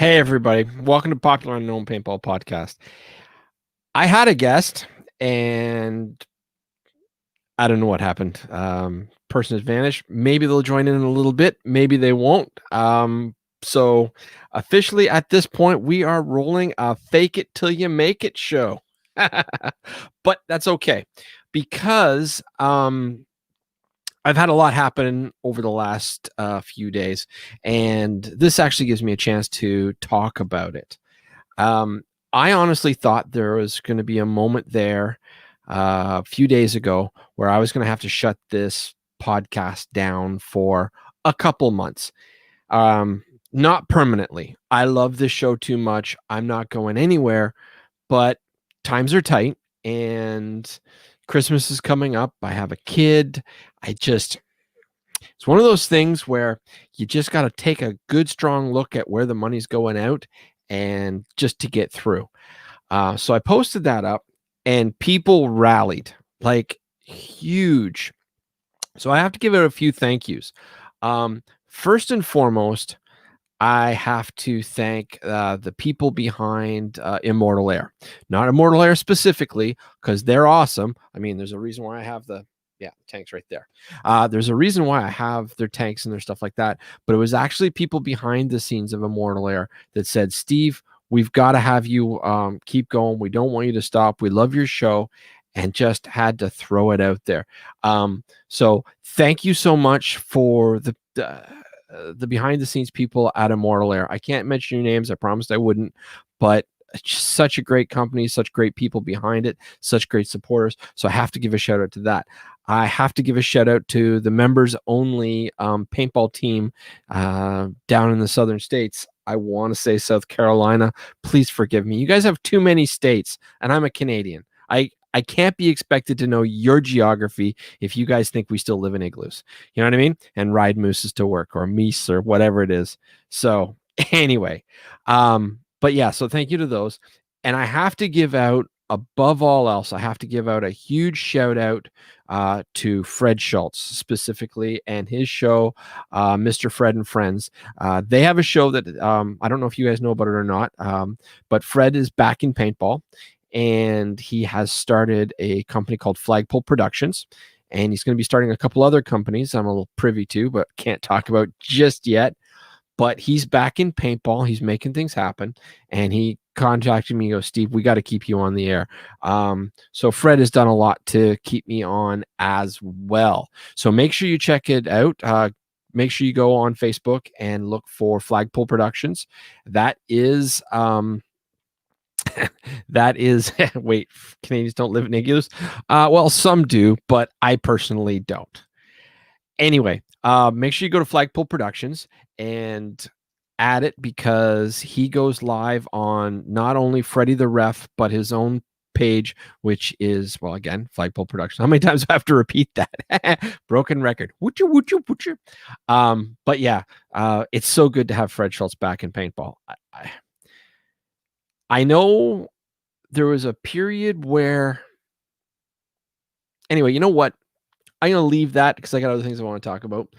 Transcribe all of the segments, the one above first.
Hey, everybody. Welcome to Popular Unknown Paintball Podcast. I had a guest, and I don't know what happened. Person has vanished. Maybe they'll join in a little bit. Maybe they won't. So, officially at this point, we are rolling a fake it till you make it show. But that's okay because I've had a lot happen over the last few days, and this actually gives me a chance to talk about it. I honestly thought there was going to be a moment there a few days ago where I was going to have to shut this podcast down for a couple months. Not permanently. I love this show too much. I'm not going anywhere, but times are tight and Christmas is coming up. I have a kid. It's one of those things where you just got to take a good, strong look at where the money's going out and just to get through. So I posted that up and people rallied like huge. So I have to give it a few thank yous. First and foremost, I have to thank the people behind Immortal Air. Not Immortal Air specifically, because they're awesome. I mean, there's a reason why I have the tanks right there. There's a reason why I have their tanks and their stuff like that. But it was actually people behind the scenes of Immortal Air that said, Steve, we've got to have you keep going. We don't want you to stop. We love your show. And just had to throw it out there. So thank you so much for the behind the scenes people at Immortal Air. I can't mention your names. I promised I wouldn't, but such a great company, such great people behind it, such great supporters. So I have to give a shout out to that. I have to give a shout out to the members only paintball team down in the southern states. I want to say South Carolina. Please forgive me. You guys have too many states, and I'm a Canadian. I can't be expected to know your geography if you guys think we still live in igloos. You know what I mean? And ride mooses to work or meese or whatever it is. So anyway, but yeah, so thank you to those. And I have to give out, above all else, I have to give out a huge shout out to Fred Schultz specifically and his show, Mr. Fred and Friends. They have a show that I don't know if you guys know about it or not, but Fred is back in paintball. And he has started a company called Flagpole Productions, and he's going to be starting a couple other companies I'm a little privy to, but can't talk about just yet. But he's back in paintball. He's making things happen, and he contacted me and goes, Steve, we got to keep you on the air. So Fred has done a lot to keep me on as well. So make sure you check it out. Make sure you go on Facebook and look for Flagpole Productions. That is that is wait, Canadians don't live in igloos. Well, some do, but I personally don't. Anyway, make sure you go to Flagpole Productions and add it, because he goes live on not only Freddie the Ref but his own page, which is, well, again, Flagpole Productions. How many times do I have to repeat that? Broken record. Woochoo. But yeah, it's so good to have Fred Schultz back in paintball. I know there was a period where, anyway, you know what? I'm going to leave that because I got other things I want to talk about.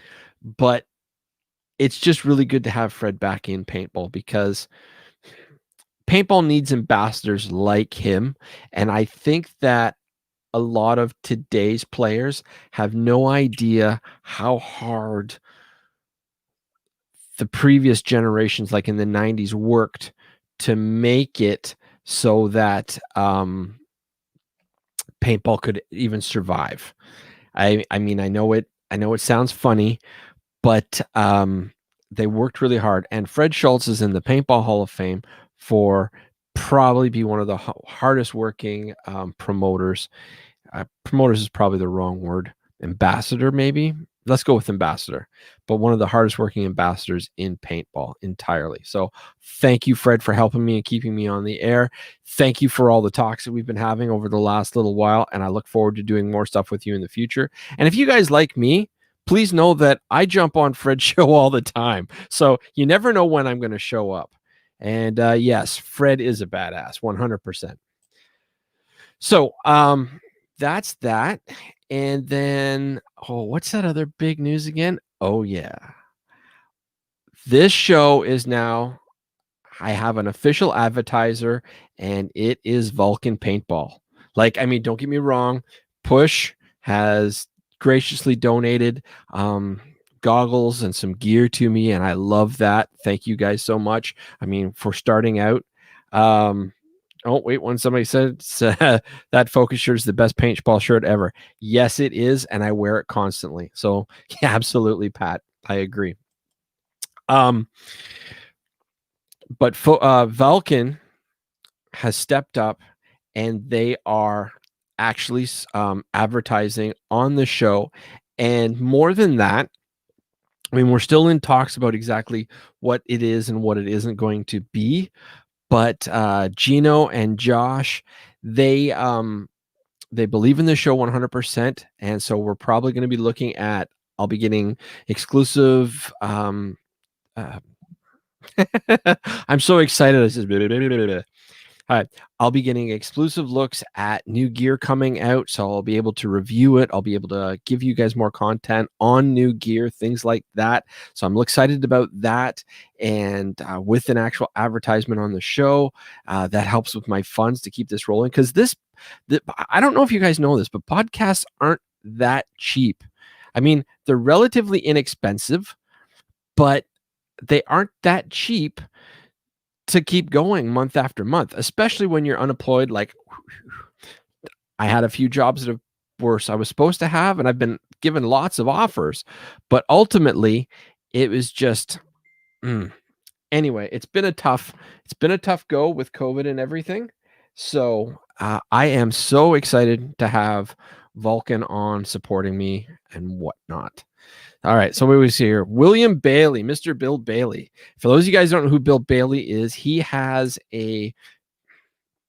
But it's just really good to have Fred back in paintball, because paintball needs ambassadors like him. And I think that a lot of today's players have no idea how hard the previous generations, like in the 90s, worked to make it so that paintball could even survive. I mean, I know it sounds funny, but they worked really hard. And Fred Schultz is in the Paintball Hall of Fame for probably be one of the hardest working promoters. Promoters is probably the wrong word. Ambassador, maybe. Let's go with ambassador, but one of the hardest working ambassadors in paintball entirely. So thank you, Fred, for helping me and keeping me on the air. Thank you for all the talks that we've been having over the last little while, and I look forward to doing more stuff with you in the future. And if you guys like me, please know that I jump on Fred's show all the time. So you never know when I'm going to show up. And yes, Fred is a badass, 100%. So that's that. And then, what's that other big news again? Oh, yeah. This show is now, I have an official advertiser, and it is Vulcan Paintball. Like, I mean, don't get me wrong, Push has graciously donated goggles and some gear to me, and I love that. Thank you guys so much. I mean, for starting out. Oh, wait, when somebody said that focus shirt is the best paintball shirt ever. Yes, it is, and I wear it constantly. So, yeah, absolutely, Pat. I agree. But Vulcan has stepped up, and they are actually advertising on the show. And more than that, I mean, we're still in talks about exactly what it is and what it isn't going to be. But Gino and Josh, they believe in the show 100%, and so we're probably going to be looking at. I'll be getting exclusive. I'm so excited. This is all right. I'll be getting exclusive looks at new gear coming out, so I'll be able to review it. I'll be able to give you guys more content on new gear, things like that. So I'm excited about that. And with an actual advertisement on the show, that helps with my funds to keep this rolling. Because I don't know if you guys know this, but podcasts aren't that cheap. I mean, they're relatively inexpensive, but they aren't that cheap to keep going month after month, especially when you're unemployed. Like, I had a few jobs that I was supposed to have, and I've been given lots of offers, but ultimately it was just anyway, it's been a tough go with COVID and everything. So I am so excited to have Vulcan on supporting me and whatnot. All right, so what we see here, William Bailey, Mr. Bill Bailey. For those of you guys who don't know who Bill Bailey is, he has a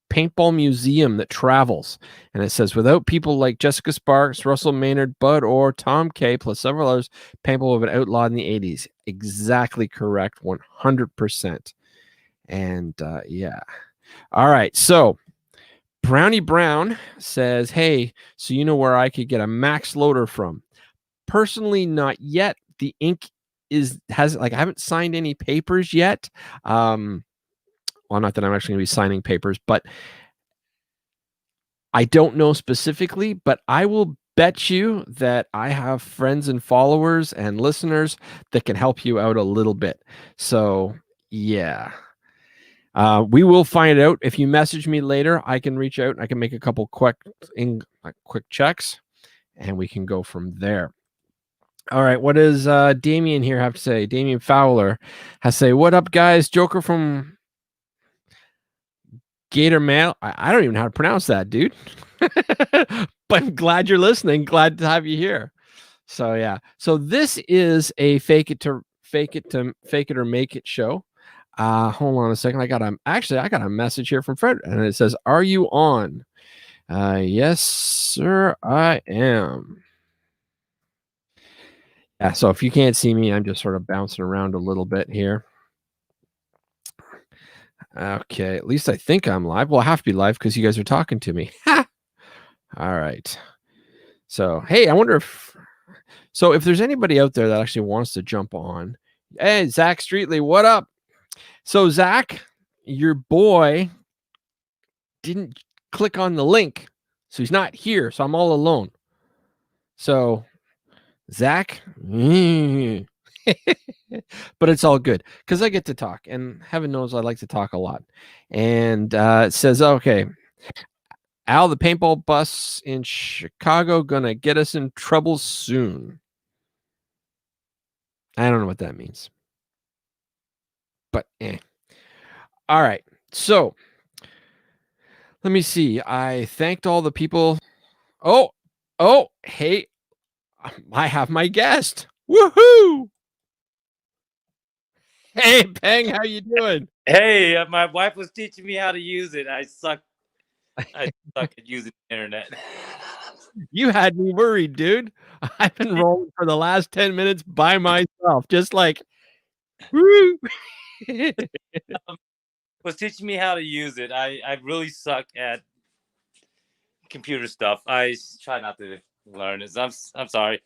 paintball museum that travels, and it says, without people like Jessica Sparks, Russell Maynard, Bud Orr, Tom Kay, plus several others, paintball would have been outlawed in the 80s. Exactly correct, 100%. And yeah. All right, so Brownie Brown says, hey, so you know where I could get a max loader from? Personally, not yet. The ink I haven't signed any papers yet. Well, not that I'm actually going to be signing papers, but I don't know specifically, but I will bet you that I have friends and followers and listeners that can help you out a little bit. So yeah. We will find out. If you message me later, I can reach out and I can make a couple quick checks, and we can go from there. All right, what does Damien here have to say? Damien Fowler has to say, what up, guys? Joker from Gator Mail. I don't even know how to pronounce that, dude. But I'm glad you're listening. Glad to have you here. So yeah. So this is a fake it or make it show. Hold on a second. I got a message here from Fred, and it says, are you on? Yes, sir, I am. Yeah, so if you can't see me, I'm just sort of bouncing around a little bit here. Okay, at least I think I'm live. Well, I have to be live because you guys are talking to me. All right. So, hey, I wonder if there's anybody out there that actually wants to jump on. Hey, Zach Streetley, what up? So, Zach, your boy didn't click on the link, so he's not here. So I'm all alone. So, Zach, but it's all good because I get to talk, and heaven knows I like to talk a lot. And it says, okay, Al, the paintball bus in Chicago gonna get us in trouble soon. I don't know what that means, but all right. So let me see. I thanked all the people. Oh, hey, I have my guest. Woohoo! Hey, Peng, how you doing? Hey, my wife was teaching me how to use it. I suck at using the internet. You had me worried, dude. I've been rolling for the last 10 minutes by myself, just like, woo. Was teaching me how to use it. I really suck at computer stuff. I try not to learn it. I'm sorry.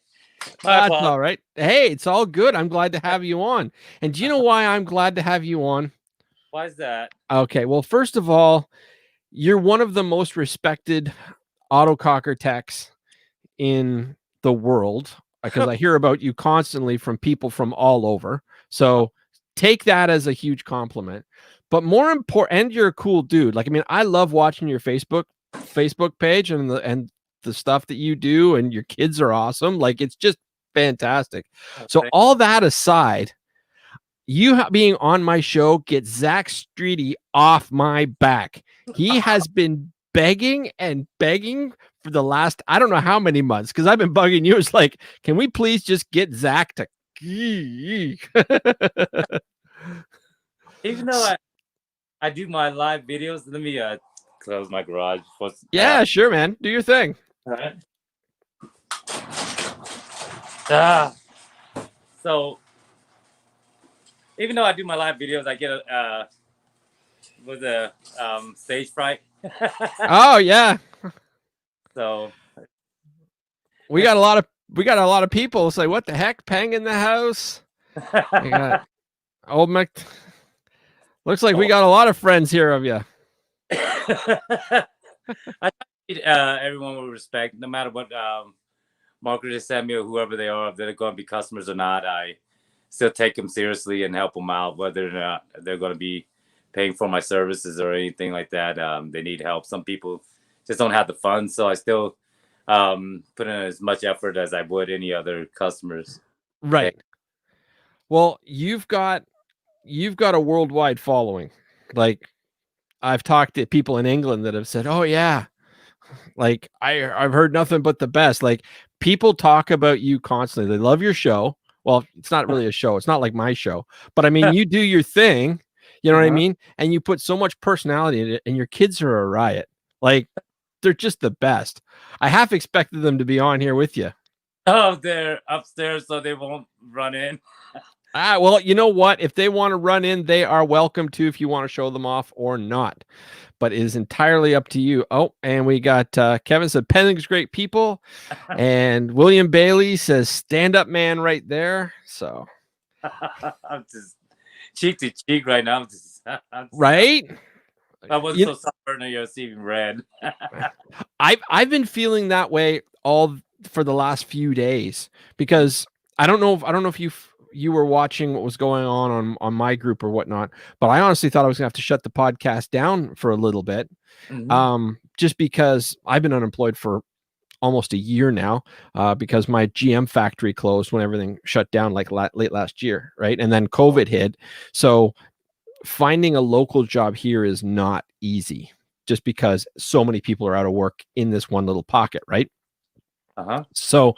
That's all right. Hey, it's all good. I'm glad to have you on. And do you know why I'm glad to have you on? Why is that? Okay, well, first of all, you're one of the most respected autococker techs in the world because I hear about you constantly from people from all over. So take that as a huge compliment. But more important, and you're a cool dude. Like, I mean, I love watching your Facebook page and the stuff that you do, and your kids are awesome. Like, it's just fantastic. So Okay. all that aside, you being on my show gets Zach Streety off my back. He has been begging and begging for the last, I don't know how many months, because I've been bugging you. It's like, can we please just get Zach to Even though I do my live videos, let me close my garage. Yeah, sure, man. Do your thing. All right. Ah, so even though I do my live videos, I get a stage fright. Oh yeah. So We got a lot of people say, what the heck? Peng in the house. We got old Mc. Looks like we got a lot of friends here of you. I treat everyone with respect, no matter what marketers send me or whoever they are, if they're going to be customers or not. I still take them seriously and help them out, whether or not they're going to be paying for my services or anything like that. They need help. Some people just don't have the funds, so I still put in as much effort as I would any other customers. Right. Well, you've got a worldwide following. Like, I've talked to people in England that have said, "Oh yeah, like I've heard nothing but the best." Like, people talk about you constantly. They love your show. Well, it's not really a show. It's not like my show, but I mean, you do your thing. You know what I mean? And you put so much personality in it, and your kids are a riot. Like, they're just the best. I half expected them to be on here with you. Oh, they're upstairs, so they won't run in. Well, you know what? If they want to run in, they are welcome to, if you want to show them off or not. But it is entirely up to you. Oh, and we got Kevin said Penning's great people. And William Bailey says stand up man right there. So I'm just cheek to cheek right now. right? I wasn't so sunburned you're seeing red. I've been feeling that way all for the last few days because I don't know if you were watching what was going on my group or whatnot, but I honestly thought I was gonna have to shut the podcast down for a little bit. Just because I've been unemployed for almost a year now, because my GM factory closed when everything shut down, like late last year, right? And then COVID hit. So finding a local job here is not easy just because so many people are out of work in this one little pocket, right? So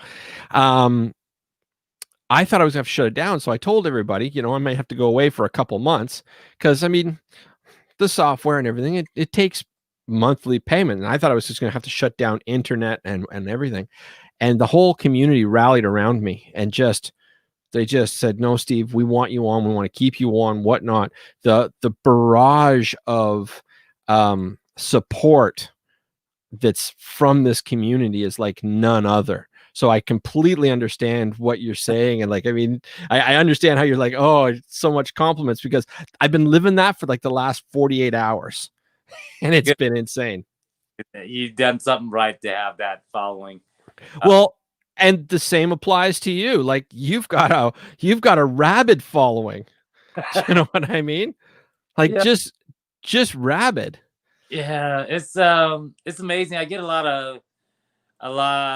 I thought I was going to have to shut it down. So I told everybody, I might have to go away for a couple months because, I mean, the software and everything, it takes monthly payment. And I thought I was just going to have to shut down internet and everything. And the whole community rallied around me and they just said, no, Steve, we want you on. We want to keep you on, whatnot. The barrage of support that's from this community is like none other. So I completely understand what you're saying. And like, I mean, I understand how you're like, oh, so much compliments, because I've been living that for like the last 48 hours and it's been insane. You've done something right to have that following. Well, and the same applies to you. Like, you've got a rabid following. You know what I mean? Like, Yeah. just rabid. Yeah, it's amazing. I get a lot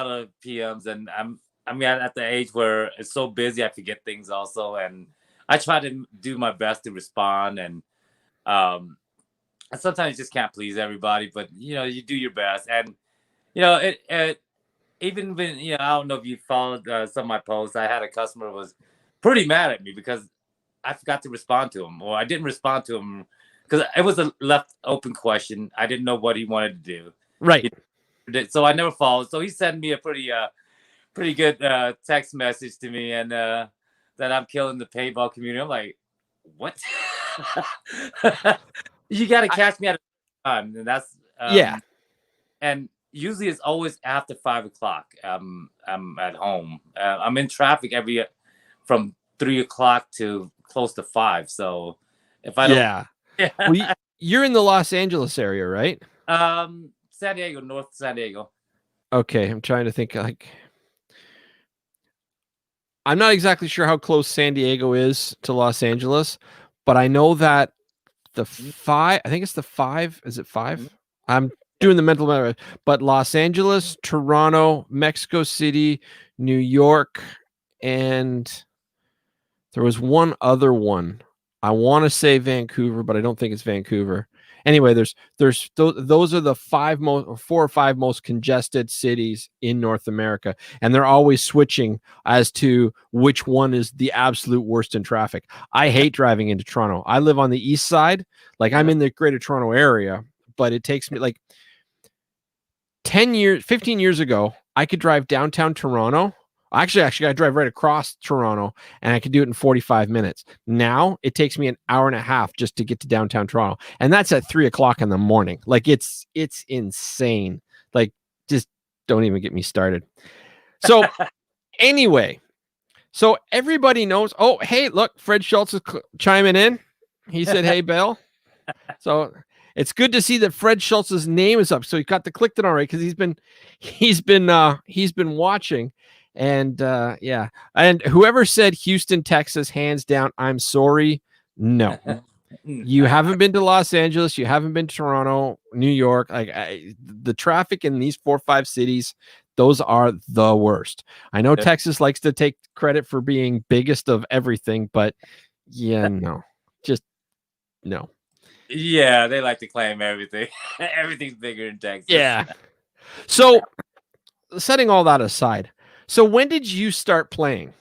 of PMs, and I'm at the age where it's so busy I forget things also, and I try to do my best to respond, and sometimes you just can't please everybody, but you do your best, and it even when I don't know if you followed some of my posts. I had a customer who was pretty mad at me because I forgot to respond to him, or I didn't respond to him because it was a left open question. I didn't know what he wanted to do. Right. So I never followed. So he sent me a pretty good text message to me, and that I'm killing the paintball community. I'm like, what? You got to catch me at a time, and that's yeah. And usually it's always after 5 o'clock. I'm at home. I'm in traffic from 3 o'clock to close to 5. So if I don't Well, you're in the Los Angeles area, right? San Diego, North San Diego. Okay, I'm trying to think. Like, I'm not exactly sure how close San Diego is to Los Angeles, but I know that the Mhm. five, I think it's the five. Is it Mhm. five? I'm Yep. doing the mental math, but Los Angeles, Toronto, Mexico City, New York, and there was one other one. I want to say Vancouver, but I don't think it's Vancouver. Anyway, those are the five most or four or five most congested cities in North America, and they're always switching as to which one is the absolute worst in traffic. I hate driving into Toronto. I live on the east side, like I'm Uh-huh. in the Greater Toronto area, but it takes me like 10 years, 15 years ago, I could drive downtown Toronto. Actually, I drive right across Toronto and I could do it in 45 minutes. Now it takes me an hour and a half just to get to downtown Toronto. And that's at 3 o'clock in the morning. Like it's insane. Like, just don't even get me started. So anyway, so everybody knows. Oh, hey, look, Fred Schultz is chiming in. He said, "Hey, Bill." So it's good to see that Fred Schultz's name is up. So he got to click it all right because he's been watching, and yeah. And whoever said Houston, Texas, hands down, I'm sorry. No, you haven't been to Los Angeles, you haven't been to Toronto, New York. Like the traffic in these 4 or 5 cities, those are the worst. I know Texas likes to take credit for being biggest of everything, but yeah, no, just no. Yeah, they like to claim everything. Everything's bigger in Texas. Yeah. So setting all that aside, so when did you start playing?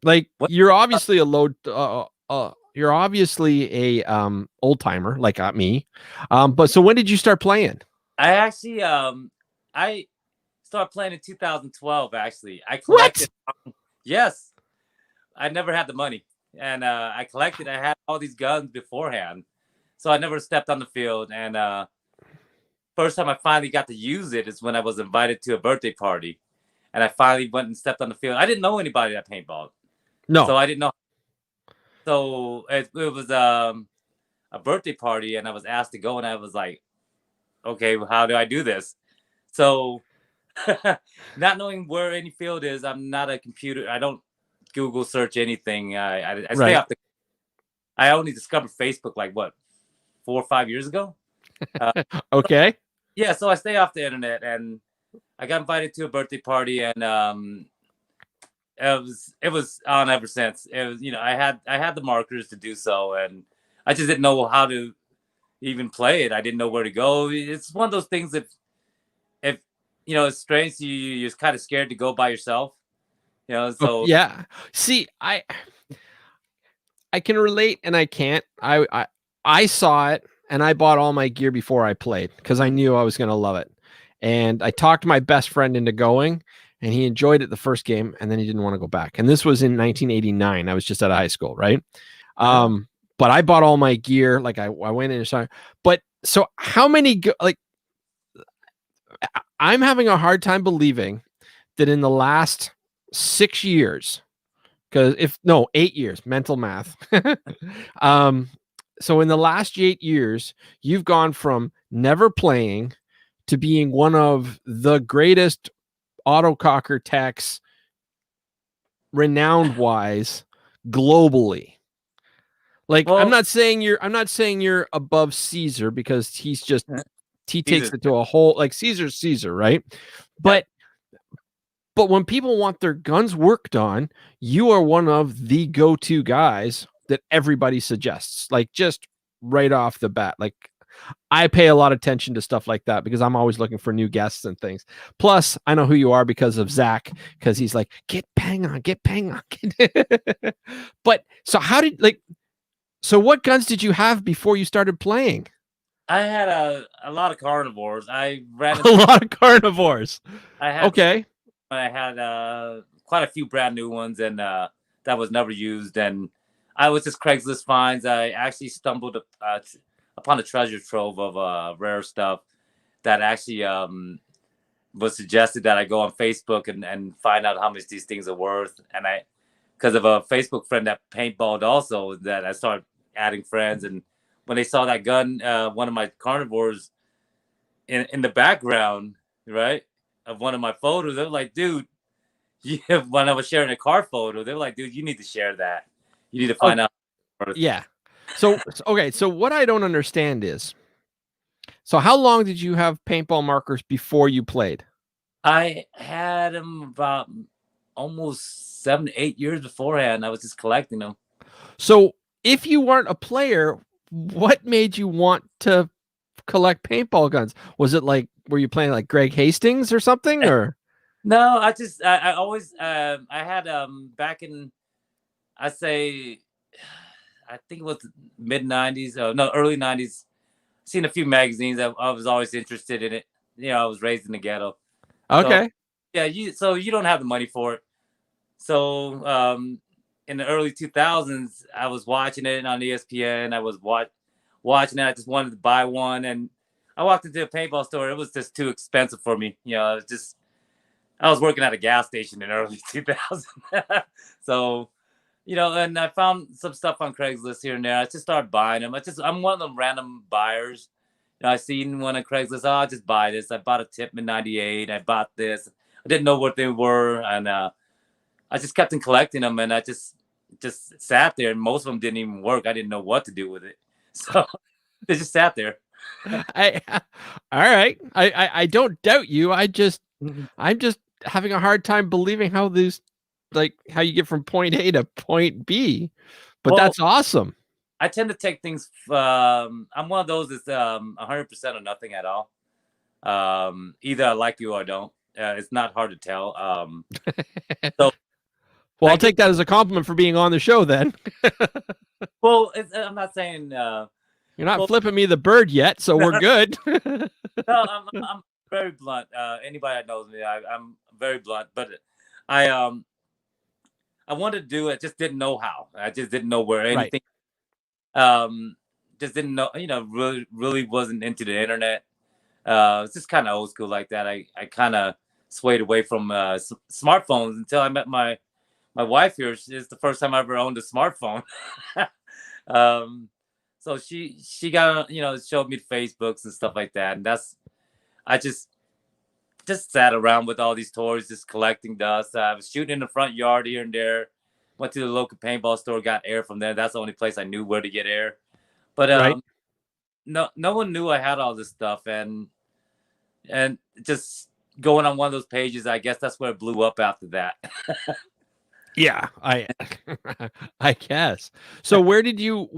Like What? you're obviously a old timer like me. But so when did you start playing? I actually I started playing in 2012. Actually, I What? collected. Yes, I never had the money, and I collected. I had all these guns beforehand, so I never stepped on the field. And first time I finally got to use it is when I was invited to a birthday party, and I finally went and stepped on the field. I didn't know anybody at paintball, so No. I didn't know. So it was a birthday party, and I was asked to go, and I was like, okay, well, how do I do this? So not knowing where any field is, I'm not a computer. I don't Google search anything. I stay Right. off the. I only discovered Facebook like what 4 or 5 years ago. Uh, Okay. yeah, so I stay off the internet, and I got invited to a birthday party, and it was on ever since. It was I had the markers to do so, and I just didn't know how to even play it. I didn't know where to go. It's one of those things that if it's strange. You're kind of scared to go by yourself. Oh, So yeah. See, I can relate and I can't. I saw it and I bought all my gear before I played because I knew I was going to love it. And I talked my best friend into going, and he enjoyed it the first game, and then he didn't want to go back. And this was in 1989. I was just out of high school, right? uh-huh. But I bought all my gear. Like I went in and saw. But so how many? Like I'm having a hard time believing that in the last 6 years, because if no 8 years, mental math. um, so in the last 8 years, you've gone from never playing to being one of the greatest autococker techs, renowned wise, globally. Like Well, I'm not saying you're above Caesar because he takes Jesus, it to a whole, like Caesar's Caesar, right? yeah. But when people want their guns worked on, you are one of the go-to guys that everybody suggests. Like just right off the bat. Like I pay a lot of attention to stuff like that because I'm always looking for new guests and things. Plus, I know who you are because of Zach, because he's like, get bang on, get bang on. But so so what guns did you have before you started playing? I had a lot of carnivores. I ran A into. lot of carnivores. I had Okay. I had quite a few brand new ones, and that was never used. And I was just Craigslist finds. I actually stumbled upon a treasure trove of rare stuff that actually was suggested that I go on Facebook and find out how much these things are worth. And because of a Facebook friend that paintballed also, that I started adding friends, and when they saw that gun, one of my carnivores in the background, right, of one of my photos, they're like, dude, when I was sharing a car photo, they're like, dude, you need to share that. You need to Oh, find out. yeah. Okay. So what I don't understand is, so how long did you have paintball markers before you played? I had them about almost 7 to 8 years beforehand. I was just collecting them. So if you weren't a player, what made you want to collect paintball guns? Was it like, were you playing like Greg Hastings or something, or? No, I always I had back in, I say, I think it was mid 90s, no, early 90s. Seen a few magazines. I was always interested in it. I was raised in the ghetto, so Okay. yeah, you don't have the money for it. So in the early 2000s, I was watching it on ESPN. I was watching it. I just wanted to buy one, and I walked into a paintball store. It was just too expensive for me. I was working at a gas station in early 2000, so and I found some stuff on Craigslist here and there. I just started buying them. I'm one of them random buyers. I seen one on Craigslist. Oh, I'll just buy this. I bought a Tipman 98. I bought this. I didn't know what they were, and I just kept on collecting them, and I just sat there, and most of them didn't even work. I didn't know what to do with it, so they just sat there. I all right. I don't doubt you. I'm just having a hard time believing how these, like, how you get from point A to point B. But Well, that's awesome. I tend to take things. I'm one of those that's 100% or nothing at all. Either I like you or I don't. It's not hard to tell. So Well, I I'll get take that as a compliment for being on the show then. well. I'm not saying. You're not Well, flipping me the bird yet, so we're good. no, I'm very blunt. Anybody that knows me, I'm very blunt. But I I wanted to do it, just didn't know how. I just didn't know where Right. anything. Um, just didn't know. Really wasn't into the internet. It's just kind of old school like that. I kind of swayed away from smartphones until I met my wife here. It's the first time I ever owned a smartphone. um, so she got showed me the Facebooks and stuff like that, and I just sat around with all these toys, just collecting dust. I was shooting in the front yard here and there. Went to the local paintball store, got air from there. That's the only place I knew where to get air. But Right. no one knew I had all this stuff, and just going on one of those pages, I guess that's where it blew up after that. Yeah, I I guess. So where did you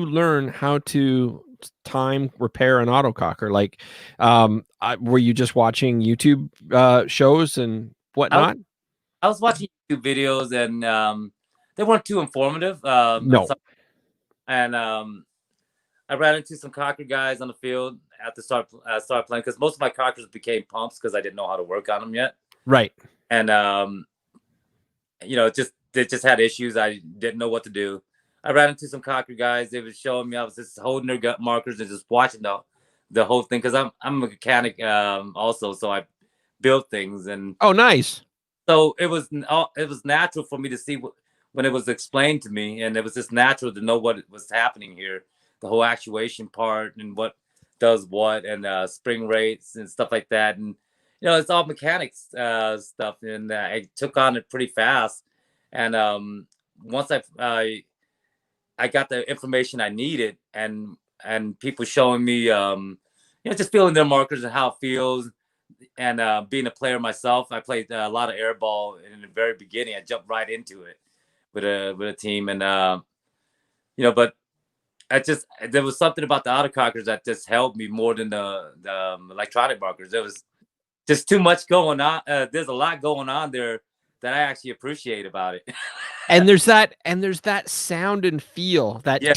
learn how to time repair an autococker? Like, were you just watching YouTube shows and I was whatnot? I was watching YouTube videos, and they weren't too informative. No. And I ran into some cocker guys on the field at the start playing, because most of my cockers became pumps because I didn't know how to work on them yet, Right. and they just had issues. I didn't know what to do. I ran into some cocker guys. They were showing me. I was just holding their gut markers and just watching the whole thing, because I'm a mechanic also, so I build things, and Oh, nice. so it was natural for me to see when it was explained to me, and it was just natural to know what was happening here, the whole actuation part and what does what, and spring rates and stuff like that, and it's all mechanics stuff, and I took on it pretty fast, and once I got the information I needed, and people showing me just feeling their markers and how it feels, and being a player myself, I played a lot of airball in the very beginning. I jumped right into it with a team, and but there was something about the autocockers that just held me more than the electronic markers. There was just too much going on. There's a lot going on there that I actually appreciate about it. And there's that sound and feel that Yeah,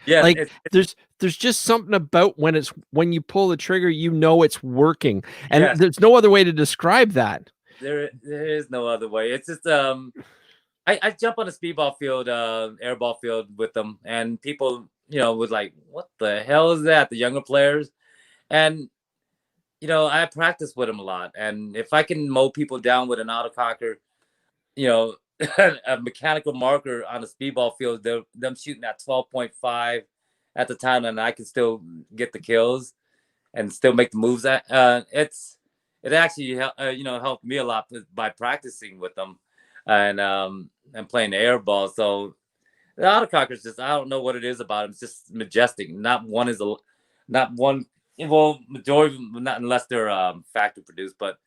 yeah, like there's just something about when you pull the trigger, it's working. And yes. there's no other way to describe that. There is no other way. It's just I jump on a speedball field, airball field with them, and people, was like, "What the hell is that?" The younger players, and I practice with them a lot, and if I can mow people down with an autococker, you know, a mechanical marker on a speedball field, them shooting at 12.5. at the time, and I can still get the kills and still make the moves. It actually helped me a lot by practicing with them and playing the air ball. So the autocockers, just I don't know what it is about them. It's just majestic. Not one. Well, majority of them, not unless they're factory produced, but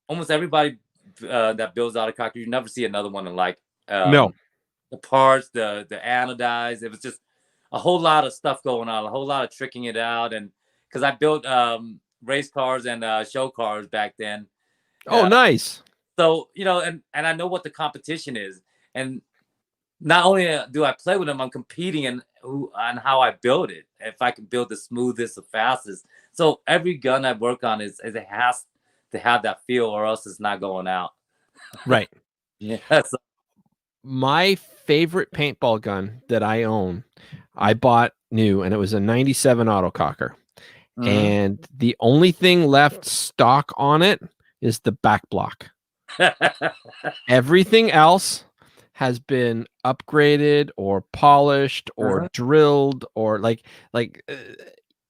almost everybody that builds autococker, you never see another one like No. the parts, the anodize. It was just a whole lot of stuff going on, a whole lot of tricking it out, and because I built race cars and show cars back then, Oh, nice. so and I know what the competition is, and not only do I play with them, I'm competing in on how I build it. If I can build the smoothest, the fastest. So every gun I work on is it has to have that feel, or else it's not going out. Right. Yeah. So, My favorite paintball gun that I own, I bought new, and it was a 97 autococker. mhm. And the only thing left stock on it is the back block. Everything else has been upgraded or polished or Uh-huh. drilled or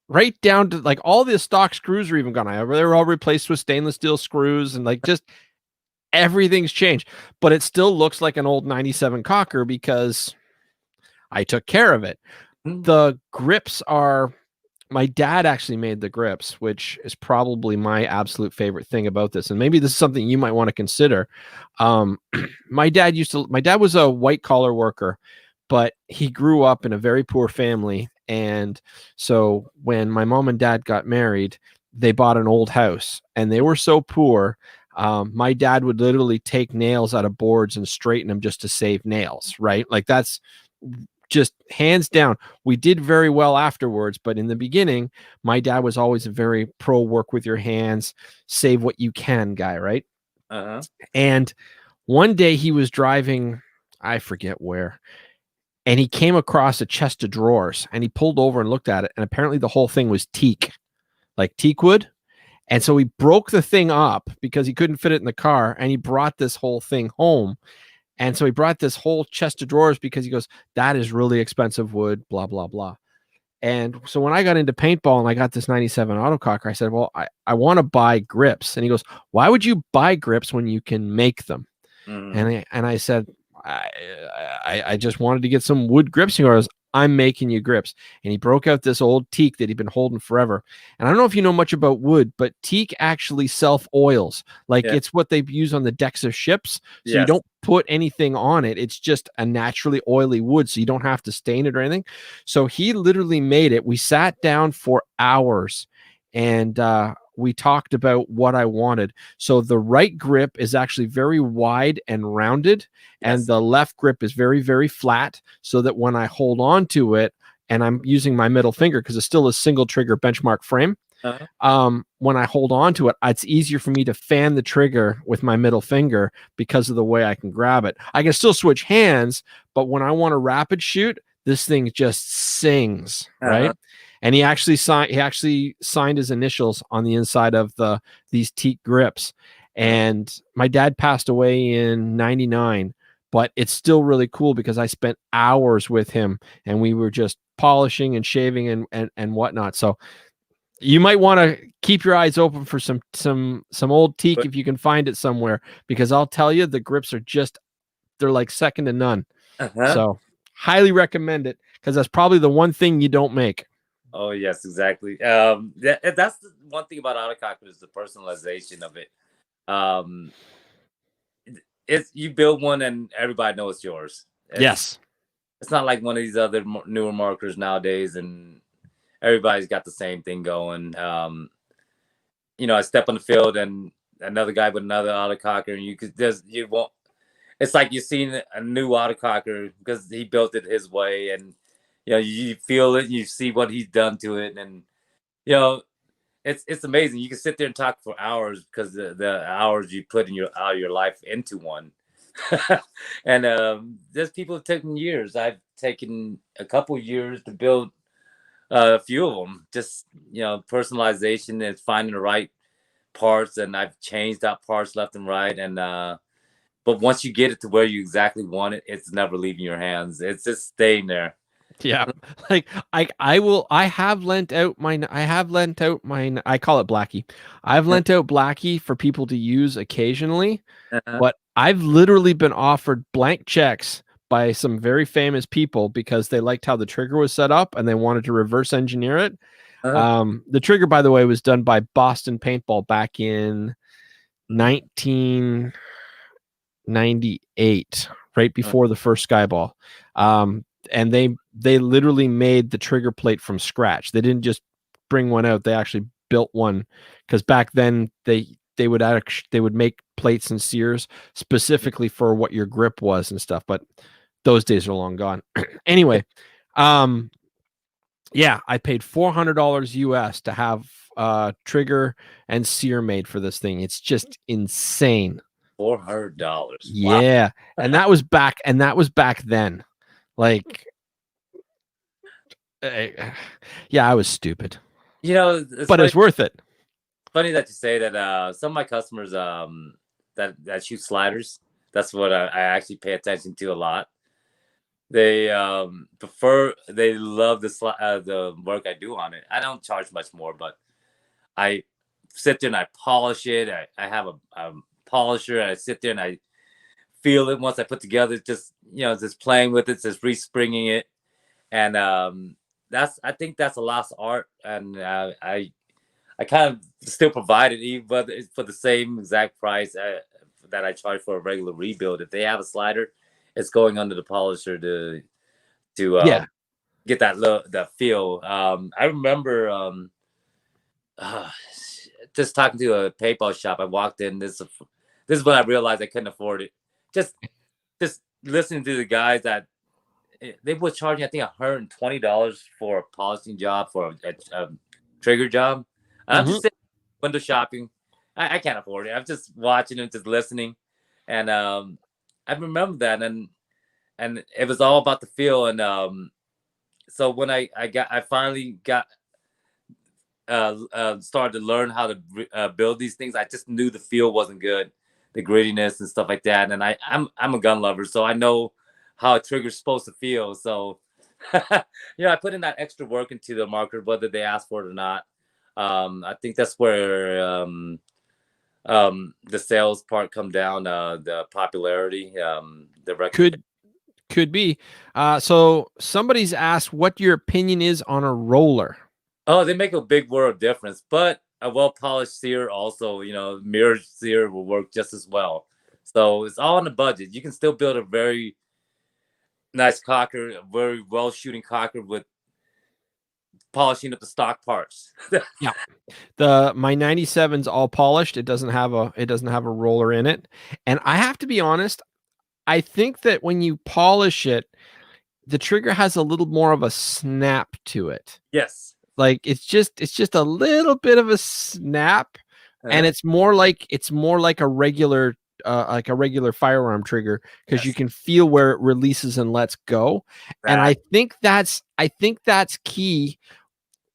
right down to like all the stock screws are even gone. They were all replaced with stainless steel screws and like just everything's changed. But it still looks like an old 97 cocker because I took care of it. Mhm. The grips are my dad actually made the grips, which is probably my absolute favorite thing about this. And maybe this is something you might want to consider. Um, my dad was a white collar worker, but he grew up in a very poor family. And so when my mom and dad got married, they bought an old house and they were so poor. My dad would literally take nails out of boards and straighten them just to save nails, right? Like that's just hands down. We did very well afterwards, but in the beginning, my dad was always a very pro work with your hands, save what you can guy, right? Uh-huh. And one day he was driving, I forget where, and he came across a chest of drawers and he pulled over and looked at it. And apparently the whole thing was teak, like teak wood. And so he broke the thing up because he couldn't fit it in the car. And he brought this whole thing home. And so he brought this whole chest of drawers because he goes, that is really expensive wood, blah, blah, blah. And so when I got into paintball and I got this 97 autococker, I said, well, I want to buy grips. And he goes, why would you buy grips when you can make them? Mhm. And I said, I just wanted to get some wood grips. He goes, I'm making you grips. And he broke out this old teak that he'd been holding forever. And I don't know if you know much about wood, but teak actually self oils. Like Yeah. it's what they use on the decks of ships. So you Yes. don't put anything on it. It's just a naturally oily wood. So you don't have to stain it or anything. So he literally made it. We sat down for hours and we talked about what I wanted. So the right grip is actually very wide and rounded, and Yes. the left grip is very, very flat, so that when I hold on to it and I'm using my middle finger, because it's still a single trigger benchmark frame, Uh-huh. when I hold on to it, it's easier for me to fan the trigger with my middle finger because of the way I can grab it. I can still switch hands, but when I want to rapid shoot, this thing just sings, Uh-huh. right? And he actually signed his initials on the inside of these teak grips. Uh-huh. And my dad passed away in 99, but it's still really cool because I spent hours with him and we were just polishing and shaving and whatnot. So you might want to keep your eyes open for some old teak But if you can find it somewhere, because I'll tell you the grips are they're like second to none. uh-huh. So highly recommend it because that's probably the one thing you don't make. Oh yes, exactly. That's the one thing about autococker is the personalization of it. Um, it's you build one and everybody knows it's yours. Yes. It's not like one of these other newer markers nowadays, and everybody's got the same thing going. I step on the field and another guy with another autococker, and you won't. It's like you've seen a new autococker because he built it his way, and you feel it, you see what he's done to it, and you know it's amazing. You can sit there and talk for hours because the hours you put in your life into one. And there's people who've taken years. I've taken a couple years to build a few of them. Just personalization and finding the right parts, and I've changed out parts left and right. And but once you get it to where you exactly want it, it's never leaving your hands. It's just staying there. Yeah. Like I have lent out mine. I call it Blackie. I've lent out Blackie for people to use occasionally, Uh-huh. but I've literally been offered blank checks by some very famous people because they liked how the trigger was set up and they wanted to reverse engineer it. Uh-huh. The trigger, by the way, was done by Boston Paintball back in Mm. 1998, right before the first Skyball. And they literally made the trigger plate from scratch. They didn't just bring one out; they actually built one because back then they would make plates and sears specifically for what your grip was and stuff. But those days are long gone. Anyway, um, yeah, I paid $400 US to have trigger and sear made for this thing. It's just insane. $400. Wow. Yeah, and that was back then. Like, uh, yeah, I was stupid, It's but it was worth it. funny that you say that. Some of my customers that shoot sliders, that's what I actually pay attention to a lot. They they love the work I do on it. I don't charge much more, but I sit there and I polish it. I have a polisher. And I sit there and I feel it once I put together. Just just playing with it, just respringing it, and I think that's a lost art, and I kind of still provide it, even but it's for the same exact price that I charge for a regular rebuild. If they have a slider, it's going under the polisher to Yeah. get that feel. I remember uh, just talking to a paintball shop. I walked in. This is when I realized I couldn't afford it. Just just listening to the guys that they were charging, I think, $120 for a polishing job for a trigger job. I'm Hmm. just sitting window shopping. I can't afford it. I'm just watching and just listening, and I remember that, and it was all about the feel. And so when I finally got started to learn how to build these things, I just knew the feel wasn't good, the grittiness and stuff like that. And I'm a gun lover, so I know how a trigger's supposed to feel. So I put in that extra work into the market, whether they ask for it or not. I think that's where the sales part come down, the popularity, the recognition. Could be. So somebody's asked what your opinion is on a roller. Oh, they make a big world of difference, but a well polished sear also, mirror sear will work just as well. So it's all in the budget. You can still build a very nice cocker, a very well shooting cocker with polishing up the stock parts. Yeah. My 97's all polished. It doesn't have a roller in it. And I have to be honest, I think that when you polish it, the trigger has a little more of a snap to it. Yes. Like it's just a little bit of a snap, and Uh-huh. it's more like a regular firearm trigger because you Yes. can feel where it releases and lets go. And That. I think that's key.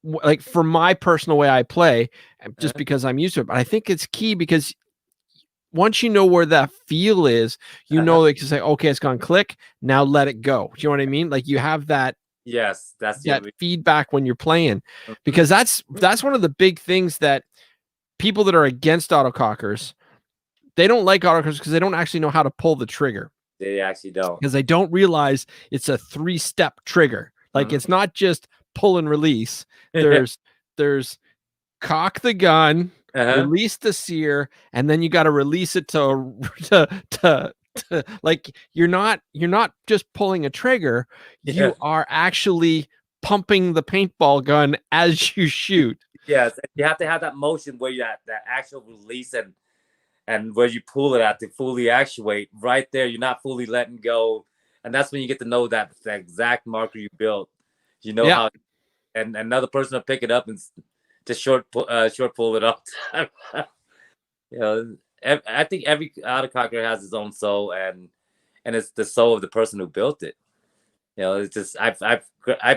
Like for my personal way I play, just Uh-huh. because I'm used to it, but I think it's key because once you know where that feel is, you Uh-huh. know they can say, okay, it's gone click. Now let it go. Do you know what I mean? Like you have Yes, that's that the. feedback when you're playing, Mhm. because that's one of the big things that people that are against autocockers, they don't like autocockers because they don't actually know how to pull the trigger, They actually don't. because they don't realize it's a 3-step trigger. Like Mhm. it's not just pull and release. There's cock the gun, Uh-huh. release the sear, and then you got to release it to, like you're not just pulling a trigger, Yeah. you are actually pumping the paintball gun as you shoot. Yes. You have to have that motion where you have that actual release and where you pull it at to fully actuate right there. You're not fully letting go, and that's when you get to know that exact marker you built. You know Yeah. how, and another person will pick it up and just short pull it up. you know, I think every autococker has its own soul, and it's the soul of the person who built it. It's just I've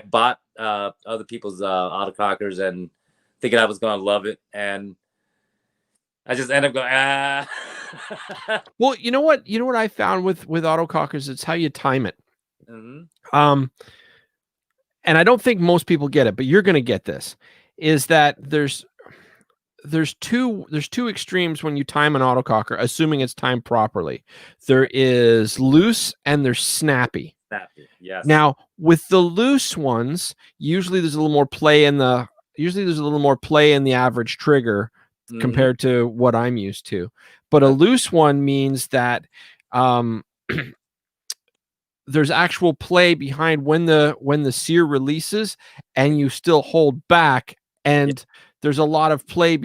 bought other people's autocockers and thinking I was gonna love it, and I just end up going Well, you know what I found with autocockers, it's how you time it. hmm Um and I don't think most people get it, but you're going to get this, is that there's two extremes when you time an autococker, assuming it's timed properly. There is loose and there's snappy. Snappy. Yes. Now, with the loose ones, usually there's a little more play in the average trigger compared to what I'm used to. But a loose one means that there's actual play behind when the sear releases and you still hold back, and there's a lot of play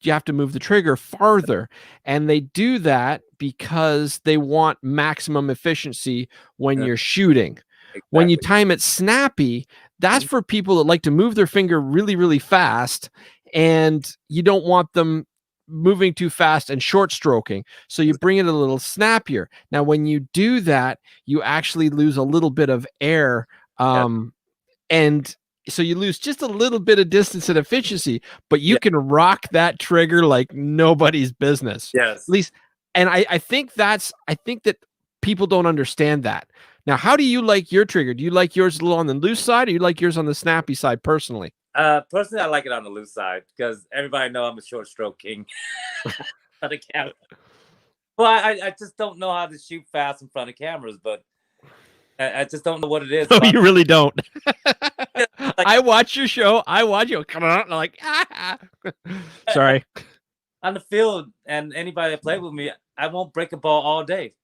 you have to move the trigger farther, and they do that because they want maximum efficiency when you're shooting. Exactly. When you time it snappy, that's for people that like to move their finger really, really fast, and you don't want them moving too fast and short stroking. So you bring it a little snappier. Now, when you do that, you actually lose a little bit of air. And so you lose just a little bit of distance and efficiency, but you can rock that trigger like nobody's business. Yes. At least, and I think that people don't understand that. Now, how do you like your trigger? Do you like yours a little on the loose side, or you like yours on the snappy side personally? Personally, I like it on the loose side because everybody know I'm a short stroke king. On the camera. Well, I just don't know how to shoot fast in front of cameras, but I just don't know what it is. No, you really don't. I watch your show. I watch you come on, and I'm like, sorry. On the field, and anybody that played with me, I won't break a ball all day.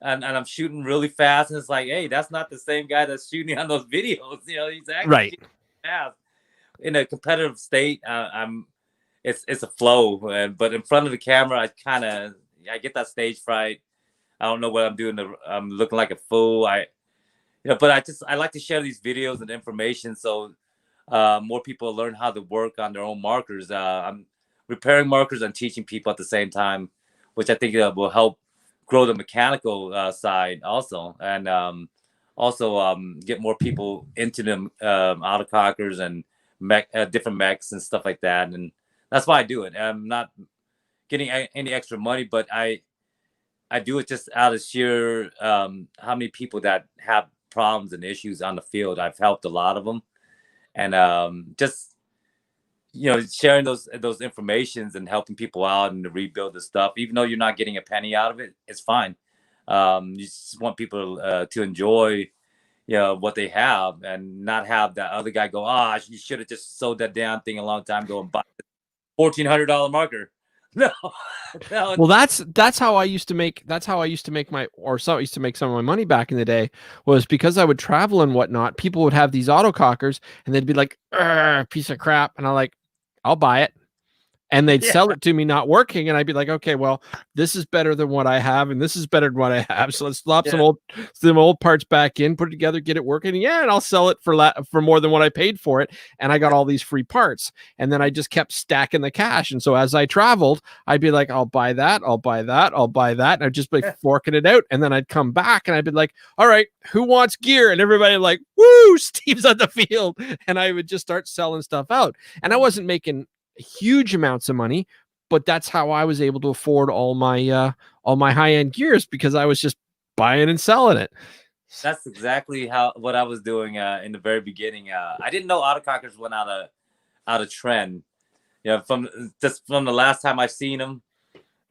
And I'm shooting really fast, and it's like, hey, that's not the same guy that's shooting on those videos. You know, he's actually right. Fast. In a competitive state, it's a flow, but in front of the camera, I get that stage fright. I don't know what I'm doing. I'm looking like a fool. But I like to share these videos and information so more people learn how to work on their own markers. I'm repairing markers and teaching people at the same time, which I think will help grow the mechanical side also, and also get more people into the autocockers and different mechs and stuff like that. And that's why I do it. I'm not getting any extra money, but I do it just out of sheer how many people that have problems and issues on the field. I've helped a lot of them, and just sharing those informations and helping people out and to rebuild the stuff, even though you're not getting a penny out of it, it's fine. You just want people to enjoy what they have and not have that other guy go, you should have just sold that damn thing a long time ago and bought a $1,400 marker. No. Well, that's how I used to make some I used to make some of my money back in the day, was because I would travel and whatnot. People would have these autocockers and they'd be like, piece of crap. And I'm like, I'll buy it. And they'd sell it to me not working, and I'd be like, okay, well, this is better than what I have, and this is better than what I have. So let's slap some old parts back in, put it together, get it working. And I'll sell it for more than what I paid for it. And I got all these free parts. And then I just kept stacking the cash. And so as I traveled, I'd be like, I'll buy that, I'll buy that, I'll buy that. And I'd just be forking it out. And then I'd come back and I'd be like, all right, who wants gear? And everybody like, woo, Steve's on the field. And I would just start selling stuff out. And I wasn't making huge amounts of money, but that's how I was able to afford all my high-end gears, because I was just buying and selling it. That's exactly what I was doing in the very beginning. I didn't know autocockers went out of trend. From the last time I seen them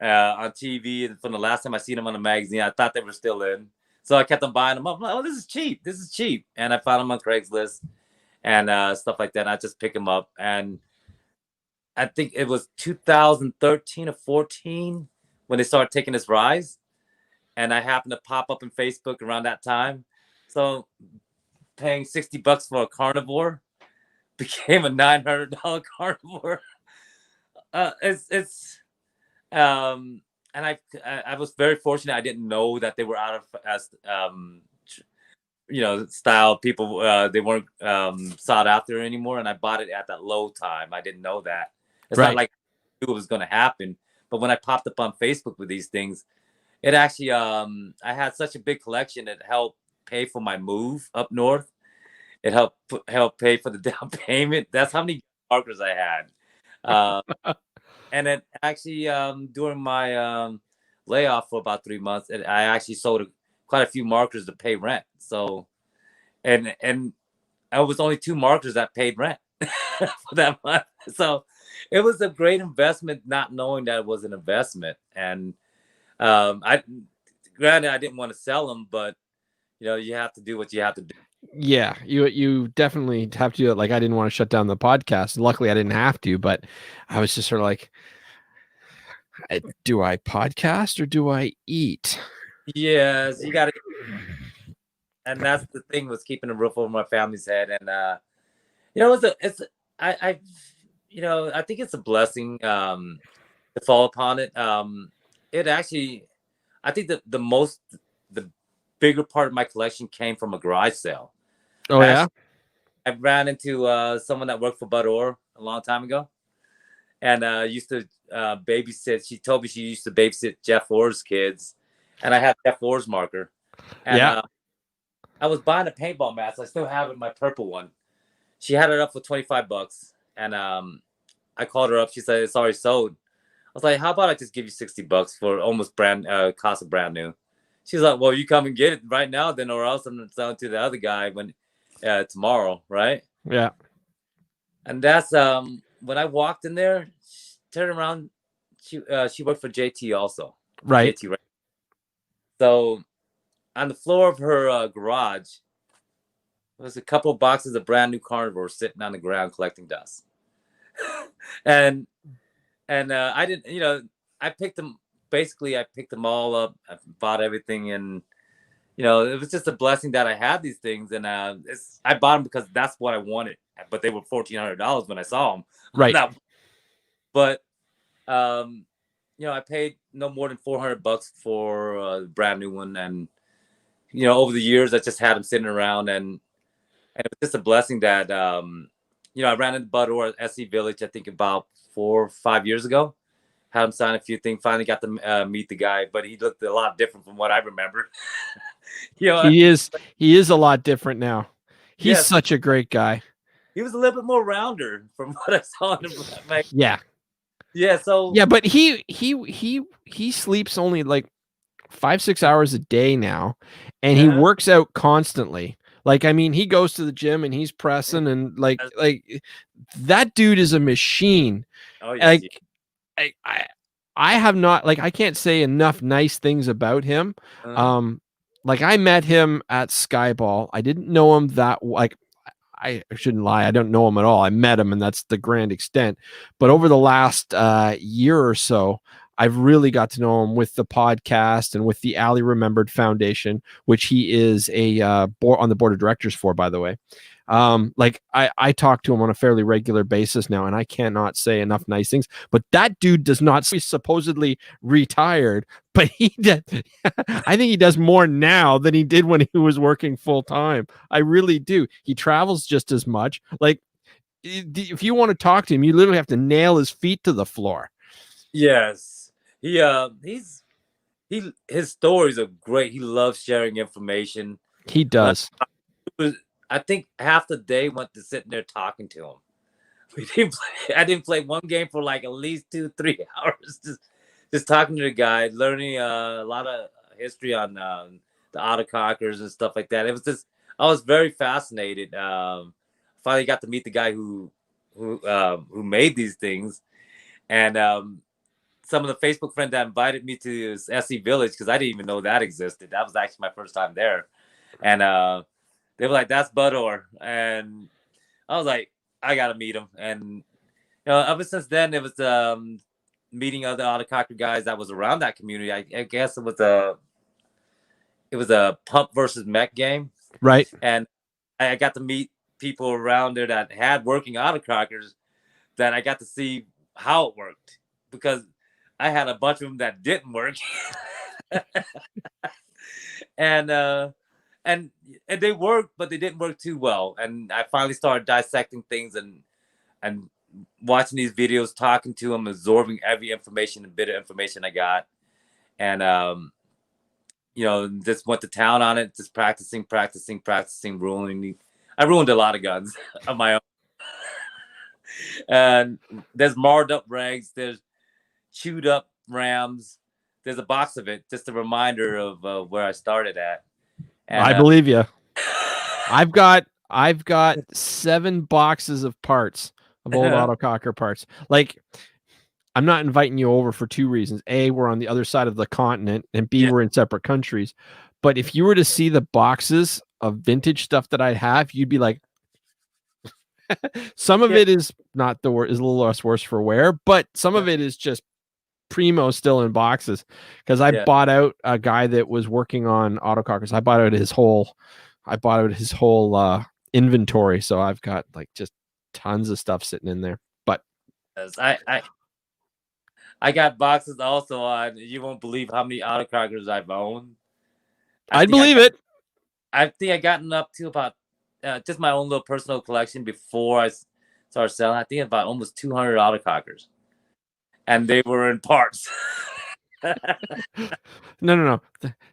on TV, and from the last time I seen them on the magazine, I thought they were still in. So I kept on buying them up. I'm like, oh, this is cheap. And I found them on Craigslist and stuff like that. And I just pick them up, and I think it was 2013 or 14 when they started taking this rise. And I happened to pop up in Facebook around that time. So paying $60 for a carnivore became a $900 carnivore. And I was very fortunate. I didn't know that they were out of style. People, they weren't sought after anymore. And I bought it at that low time. I didn't know that. It's not like I knew it was going to happen. But when I popped up on Facebook with these things, it actually, I had such a big collection. It helped pay for my move up north. It helped pay for the down payment. That's how many markers I had. And then actually, during my layoff for about 3 months, I actually sold quite a few markers to pay rent. So, and I was only 2 markers that paid rent for that month. So it was a great investment, not knowing that it was an investment. And I, granted, I didn't want to sell them, but you have to do what you have to do. Yeah, you definitely have to do it. Like, I didn't want to shut down the podcast. Luckily, I didn't have to, but I was just sort of like, do I podcast or do I eat? Yes, you got to, and that's the thing, was keeping a roof over my family's head. And I I think it's a blessing to fall upon it. It actually, I think the bigger part of my collection came from a garage sale. Oh yeah, I ran into someone that worked for Bud Orr a long time ago, and used to babysit. She told me she used to babysit Jeff Orr's kids, and I had Jeff Orr's marker. And yeah, I was buying a paintball mask. I still have it, my purple one. She had it up for $25, and I called her up. She said it's already sold. I was like, how about I just give you $60 for almost cost of brand new? She's like, well, you come and get it right now, then, or else I'm selling to the other guy when tomorrow, right? yeah. And that's when I walked in there, turned around. She worked for JT also. Right. JT, right? So on the floor of her garage, there was a couple of boxes of brand new carnivores sitting on the ground collecting dust. and I didn't, I picked them. Basically, I picked them all up. I bought everything, and it was just a blessing that I had these things. And I bought them because that's what I wanted. But they were $1,400 when I saw them. Right. But I paid no more than $400 for a brand new one, and over the years I just had them sitting around, and it was just a blessing that I ran into Bud Orr at SC Village, I think about 4 or 5 years ago. Had him sign a few things. Finally got to meet the guy, but he looked a lot different from what I remembered. He is a lot different now. He's such a great guy. He was a little bit more rounder from what I saw in him. Yeah. So but he sleeps only like 5-6 hours a day now, and he works out constantly. Like, I mean, he goes to the gym and he's pressing, and like that dude is a machine. Oh yes. I have not, like, I can't say enough nice things about him. Like, I met him at Skyball. I didn't know him that, like, I shouldn't lie, I don't know him at all. I met him, and that's the grand extent. But over the last year or so, I've really got to know him with the podcast and with the Ali Remembered Foundation, which he is on the board of directors for, by the way. Like, I talk to him on a fairly regular basis now, and I cannot say enough nice things. But that dude does not, he's supposedly retired, but he did. I think he does more now than he did when he was working full time. I really do. He travels just as much. Like, if you want to talk to him, you literally have to nail his feet to the floor. Yes. His stories are great. He loves sharing information. He does. I think half the day went to sitting there talking to him. I didn't play one game for like at least 2-3 hours. Just talking to the guy, learning a lot of history on the autocockers and stuff like that. It was just, I was very fascinated. Finally got to meet the guy who made these things, and some of the Facebook friends that invited me to SC Village, because I didn't even know that existed. That was actually my first time there. And they were like, that's Bud Orr. And I was like, I got to meet him. And, ever since then, it was meeting other autococker guys that was around that community. I guess it was a pump versus mech game. Right. And I got to meet people around there that had working autocockers, that I got to see how it worked, because I had a bunch of them that didn't work. and they worked, but they didn't work too well. And I finally started dissecting things and watching these videos, talking to them, absorbing every information and bit of information I got. And just went to town on it, just practicing, ruining. I ruined a lot of guns of my own. And there's marred up rags, there's chewed up rams. There's a box of it, just a reminder of where I started at. And, I believe you. I've got I've got 7 boxes of parts of old autococker parts. Like, I'm not inviting you over for 2 reasons. A, we're on the other side of the continent, and B, Yeah, we're in separate countries. But if you were to see the boxes of vintage stuff that I'd have, you'd be like, some of yeah, it is not the worst, is a little less worse for wear, but some of it is just primo still in boxes. Because I yeah. bought out a guy that was working on autocockers. I bought out his whole inventory. So I've got like just tons of stuff sitting in there. But Yes, I got boxes also on. You won't believe how many autocrockers I've owned. I I'd think I believe got, it. I think I gotten up to about just my own little personal collection before I started selling. I think about almost 200 autocockers, and they were in parts. No.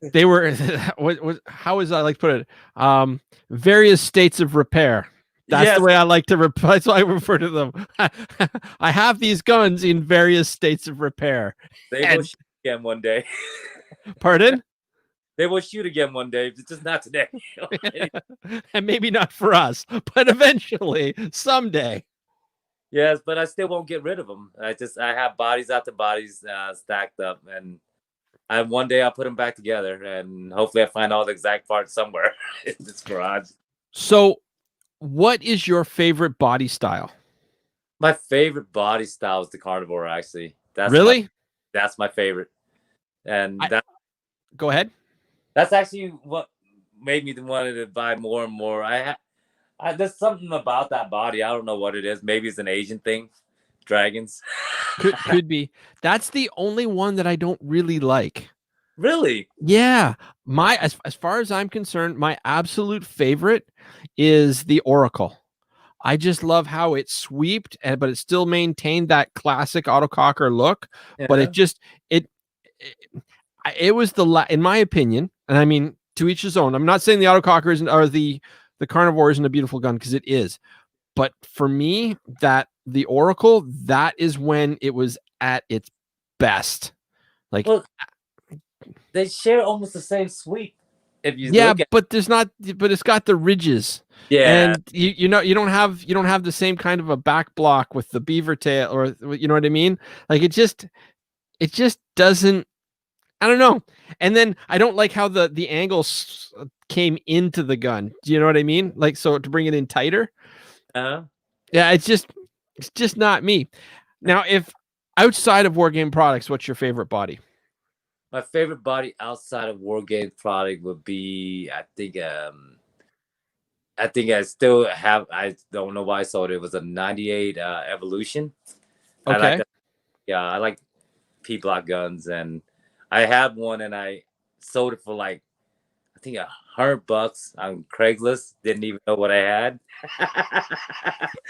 They were what how is I like to put it? Various states of repair. That's the Yes, way I like to that's why I refer to them. I have these guns in various states of repair. they will And shoot again one day. pardon? They will shoot again one day, just not today. And maybe not for us, but eventually, someday. Yes, but I still won't get rid of them. I have bodies after bodies stacked up, and one day I'll put them back together, and hopefully I find all the exact parts somewhere in this garage. So, what is your favorite body style? My favorite body style is the carnivore. Actually, Really? that's my favorite, and I go ahead. that's actually what made me want to buy more and more. There's something about that body. I don't know what it is. Maybe it's an Asian thing. Dragons. Could be. That's the only one that I don't really like. Really? Yeah, my as far as I'm concerned, my absolute favorite is the Oracle. I just love how it sweeped, and but it still maintained that classic autococker look. But Yeah. it it was in my opinion, and I mean to each his own. I'm not saying the autococker isn't or the carnivore isn't a beautiful gun because it is. But for me, that the Oracle, that is when it was at its best. Like, Well, they share almost the same sweep. If you yeah, look at, but it's got the ridges. yeah, And you don't have the same kind of a back block with the beaver tail, or you know what I mean? Like it just doesn't, I don't know. And then I don't like how the angles came into the gun. Do you know what I mean? Like, so to bring it in tighter. uh, Yeah, it's just not me. Now, if outside of war game products, what's your favorite body? my favorite body outside of war game product would be, I think I still have. I don't know why I sold it. It was a '98 Evolution. I like Okay. that. Yeah, I like P block guns, and I had one, and I sold it for like I think $100 on Craigslist. Didn't even know what I had.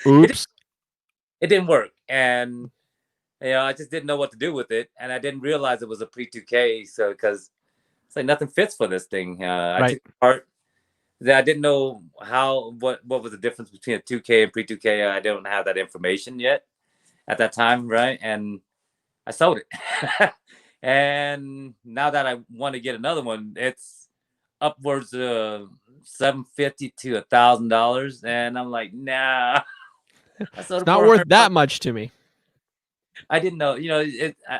it Oops. it didn't work, and I just didn't know what to do with it, and I didn't realize it was a pre 2K. So because it's like nothing fits for this thing. I Right. took it apart. I didn't know what was the difference between a 2K and pre 2K. I don't have that information yet at that time, right? And I sold it. And now that I want to get another one, it's upwards of $750 to $1,000, and I'm like, nah. I sold It's it not for worth 100. that much to me. I didn't know.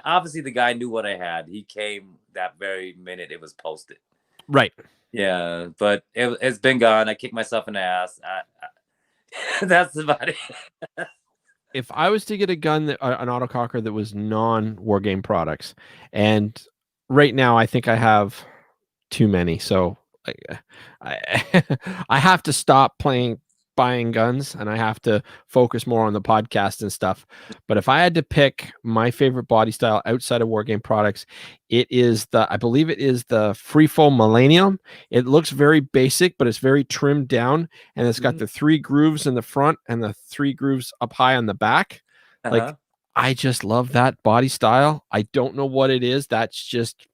Obviously the guy knew what I had. He came that very minute it was posted. Right. Yeah, but it's been gone. I kicked myself in the ass. That's about it. If I was to get a gun an autococker that was non war game products, and right now I think I have too many, so I I have to stop buying guns, and I have to focus more on the podcast and stuff. But if I had to pick my favorite body style outside of war game products, I believe it is the Freefall Millennium. It looks very basic, but it's very trimmed down, and it's got Mhm. the 3 grooves in the front and the 3 grooves up high on the back. Like, Uh-huh. I just love that body style. I don't know what it is. That's just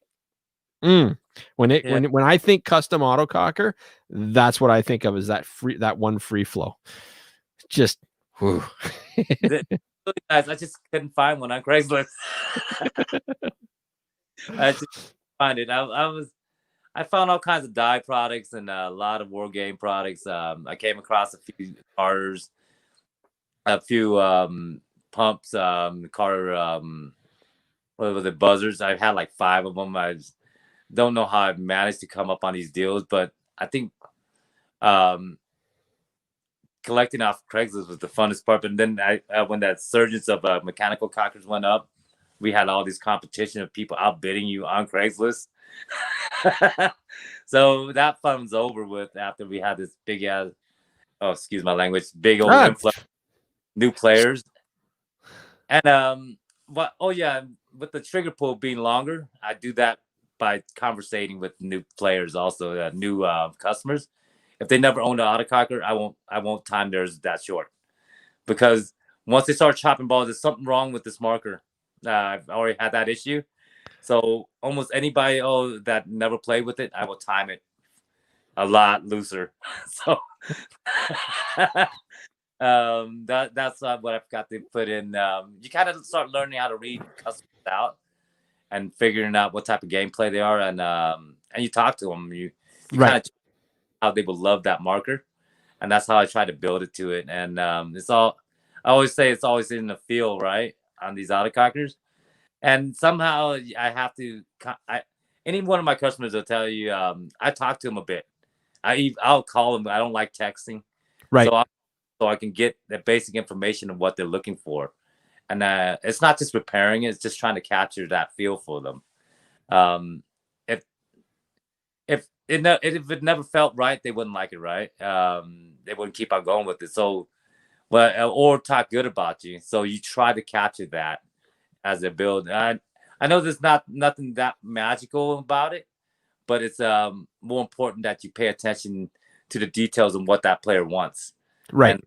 mm. Yeah. When I think custom autococker, that's what I think of as that one free flow. Just whew. The, guys, I just couldn't find one on Craigslist. I just find it. I found all kinds of dye products and a lot of war game products. I came across a few cars, a few pumps, car, what was it, buzzers. I've had like 5 of them. I just don't know how I managed to come up on these deals, but I think um, collecting off Craigslist was the funnest part. But then when that surgence of mechanical cockers went up, we had all this competition of people outbidding you on Craigslist. So that fun's over with after we had this big ass, oh, excuse my language, big old influx of new players. And what? Oh yeah, with the trigger pull being longer, I do that by conversating with new players, also new customers. If they never owned an autococker, I won't time theirs that short, because once they start chopping balls, there's something wrong with this marker. I've already had that issue. So almost anybody that never played with it, I will time it a lot looser. So that's what I've got to put in. You kind of start learning how to read customers out and figuring out what type of gameplay they are, and you talk to them. You kind of how they will love that marker, and that's how I try to build it to it. And it's all, I always say it's always in the feel, right, on these autocockers. And somehow I have to. Any one of my customers will tell you, I talk to them a bit. I'll call them. I don't like texting, right? So I can get the basic information of what they're looking for, and it's not just repairing it; it's just trying to capture that feel for them. If if it never felt right, they wouldn't like it, right? They wouldn't keep on going with it. So, well, or talk good about you. So you try to capture that as they build. I know there's nothing that magical about it, but it's more important that you pay attention to the details and what that player wants. Right.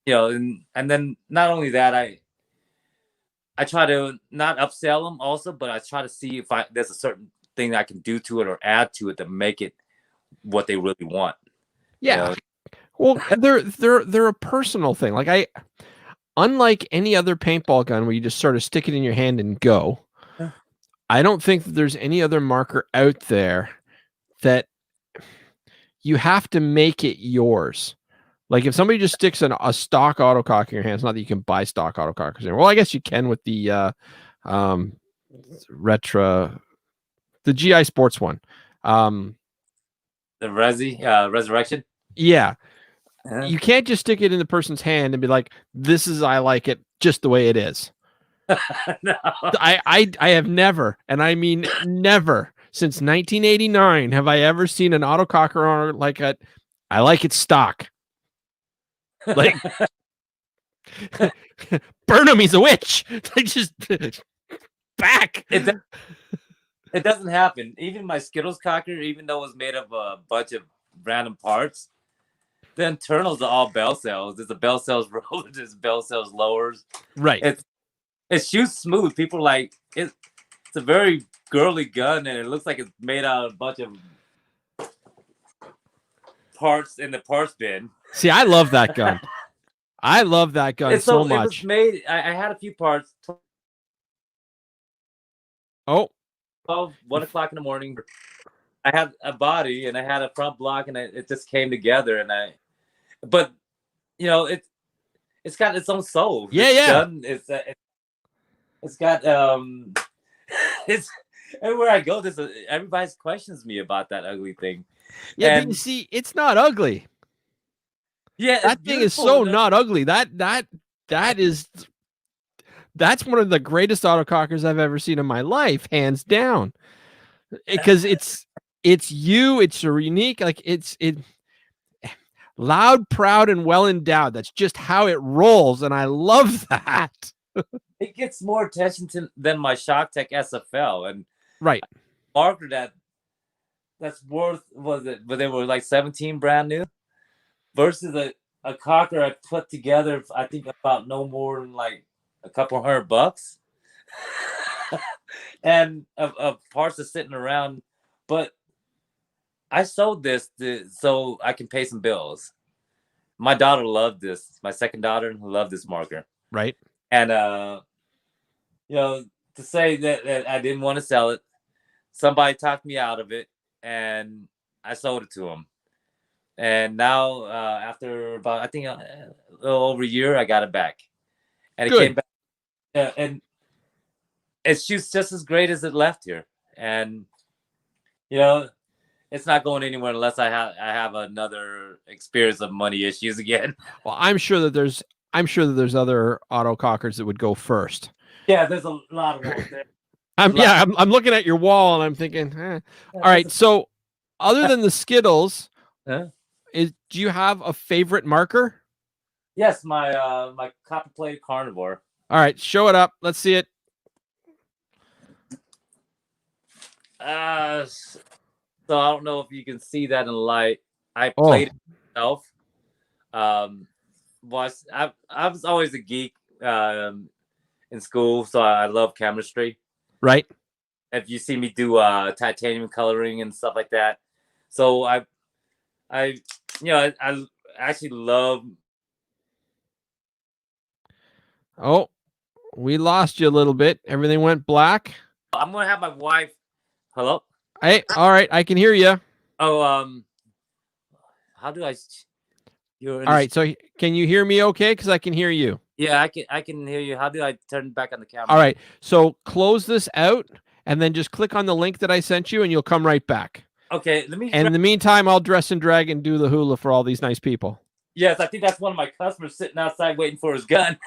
And and then not only that, I try to not upsell them also, but I try to see if there's a certain thing that I can do to it or add to it to make it what they really want. Yeah. Well, they're a personal thing. Like unlike any other paintball gun where you just sort of stick it in your hand and go, I don't think that there's any other marker out there that you have to make it yours. Like if somebody just sticks a stock autocock in your hands, not that you can buy stock autocockers anymore. Well, I guess you can with the the GI Sports one. The Resurrection. Yeah. You can't just stick it in the person's hand and be like, "This is I like it just the way it is." No. I have never, and I mean never, since 1989 have I ever seen an autococker on like a, I like it stock. Like Burnham, he's a witch. Like just back. It doesn't happen. Even my Skittles cocker, even though it was made of a bunch of random parts, the internals are all bell cells. There's a bell cells roller, there's bell cells lowers. Right. It shoots smooth. People are like it's a very girly gun, and it looks like it's made out of a bunch of parts in the parts bin. See, I love that gun. I love that gun so much. It was made. I had a few parts. Oh, 1 o'clock in the morning. I had a body and I had a front block, and it just came together. And but it's got its own soul. Yeah, yeah. Gun, it's got it's everywhere I go. Everybody questions me about that ugly thing. Yeah, but you see, it's not ugly. Yeah, that thing is so not ugly. That's one of the greatest autocockers I've ever seen in my life, hands down. Because it's you, it's unique, like it's loud, proud, and well endowed. That's just how it rolls, and I love that. It gets more attention than my ShockTech SFL, and right marker that's worth, but they were like 17 brand new versus a cocker I put together, I think about no more than like a couple $100 and of parts are sitting around. But I sold this so I can pay some bills. My daughter loved this. My second daughter loved this marker. Right. And to say that I didn't want to sell it, somebody talked me out of it. and I sold it to him. And now, after about, I think, a little over a year, I got it back, and it came Good. back, and it shoots just as great as it left here. And you know, it's not going anywhere unless I have another experience of money issues again. Well, I'm sure that there's other autocockers that would go first. Yeah, there's a lot of ones there. I'm looking at your wall and I'm thinking, all right. So, other than the Skittles, Huh? do you have a favorite marker? Yes, my copper plate carnivore. All right, show it up. Let's see it. So I don't know if you can see that in light. I played it myself. Was I was always a geek in school, so I love chemistry. Right. If you see me do titanium coloring and stuff like that, so I I actually love. Oh, we lost you a little bit. Everything went black. I'm gonna have my wife. Hello. Hey, all right, I can hear you. Oh, how do I? All right, so can you hear me okay? Because I can hear you. Yeah, I can hear you. How do I turn back on the camera? All right, so close this out and then just click on the link that I sent you and you'll come right back. Okay, let me. And in the meantime, I'll dress and drag and do the hula for all these nice people. Yes, I think that's one of my customers sitting outside waiting for his gun.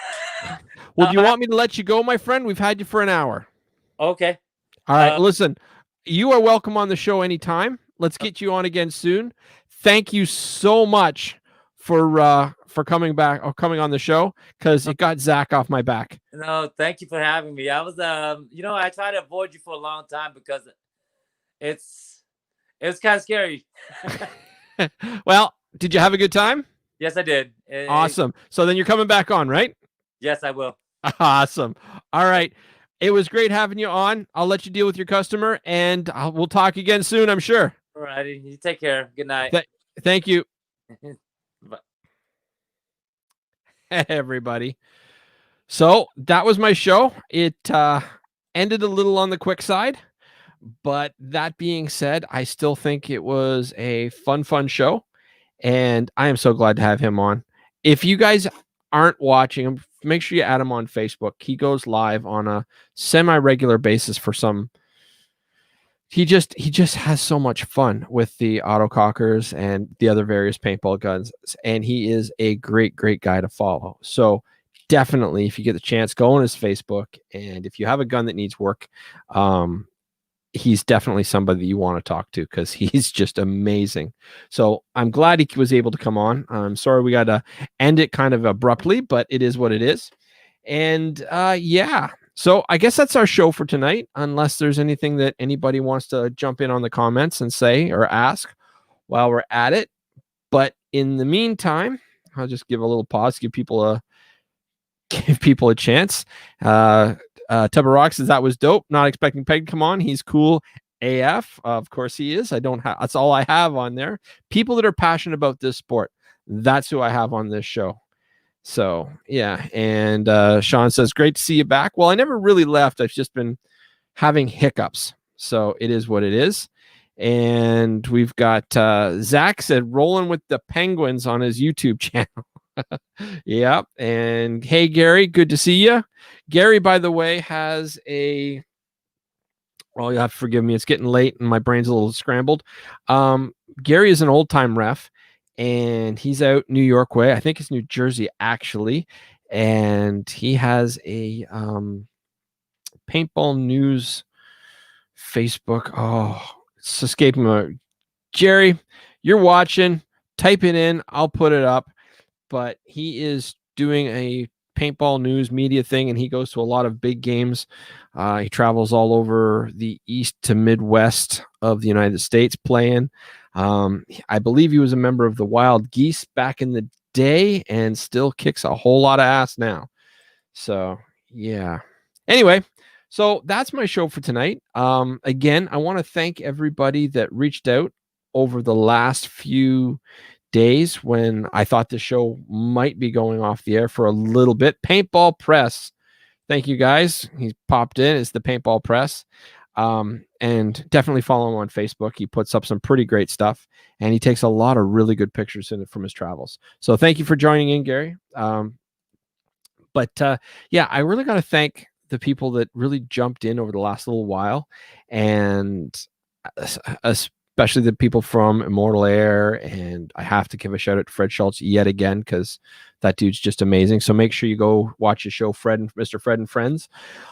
Well, do you want me to let you go, my friend? We've had you for an hour. Okay. All right, listen, you are welcome on the show anytime. Let's get you on again soon. Thank you so much for coming back or coming on the show, because it got Zach off my back. No, thank you for having me. I was I tried to avoid you for a long time because it was kind of scary. Well, did you have a good time? Yes, I did. Awesome. So then you're coming back on, right? Yes, I will. Awesome. All right. It was great having you on. I'll let you deal with your customer, and we'll talk again soon, I'm sure. All righty. You take care. Good night. Thank you. Bye. Everybody. So that was my show. It ended a little on the quick side, but that being said, I still think it was a fun show, and I am so glad to have him on. If you guys aren't watching him, make sure you add him on Facebook. He goes live on a semi-regular basis for some. He just has so much fun with the autocockers and the other various paintball guns, and he is a great guy to follow. So definitely, if you get the chance, go on his Facebook, and if you have a gun that needs work, he's definitely somebody that you want to talk to, because he's just amazing. So I'm glad he was able to come on. I'm sorry we got to end it kind of abruptly, but it is what it is. And yeah, so I guess that's our show for tonight, unless there's anything that anybody wants to jump in on the comments and say or ask while we're at it. But in the meantime, I'll just give a little pause, give people a chance. Tubba Rock says that was dope. Not expecting Peg to come on. He's cool AF. Of course he is. That's all I have on there. People that are passionate about this sport. That's who I have on this show. So yeah. And Sean says, great to see you back. Well, I never really left. I've just been having hiccups. So it is what it is. And we've got Zach said rolling with the Penguins on his YouTube channel. Yeah. And hey, Gary, good to see you. Gary, by the way, has well, you have to forgive me. It's getting late and my brain's a little scrambled. Gary is an old time ref, and he's out New York way. I think it's New Jersey, actually. And he has a paintball news Facebook. Oh, it's escaping me. Jerry, you're watching. Type it in. I'll put it up. But he is doing a paintball news media thing, and he goes to a lot of big games. He travels all over the east to Midwest of the United States playing. I believe he was a member of the Wild Geese back in the day and still kicks a whole lot of ass now. So, yeah. Anyway, so that's my show for tonight. Again, I want to thank everybody that reached out over the last few days when I thought the show might be going off the air for a little bit. Paintball Press. Thank you guys. He's popped in. It's the Paintball Press. And definitely follow him on Facebook. He puts up some pretty great stuff, and he takes a lot of really good pictures in it from his travels. So thank you for joining in, Gary. But yeah, I really got to thank the people that really jumped in over the last little while, and especially the people from Immortal Air. And I have to give a shout out to Fred Schultz yet again, because that dude's just amazing. So make sure you go watch his show, Mr. Fred and Friends,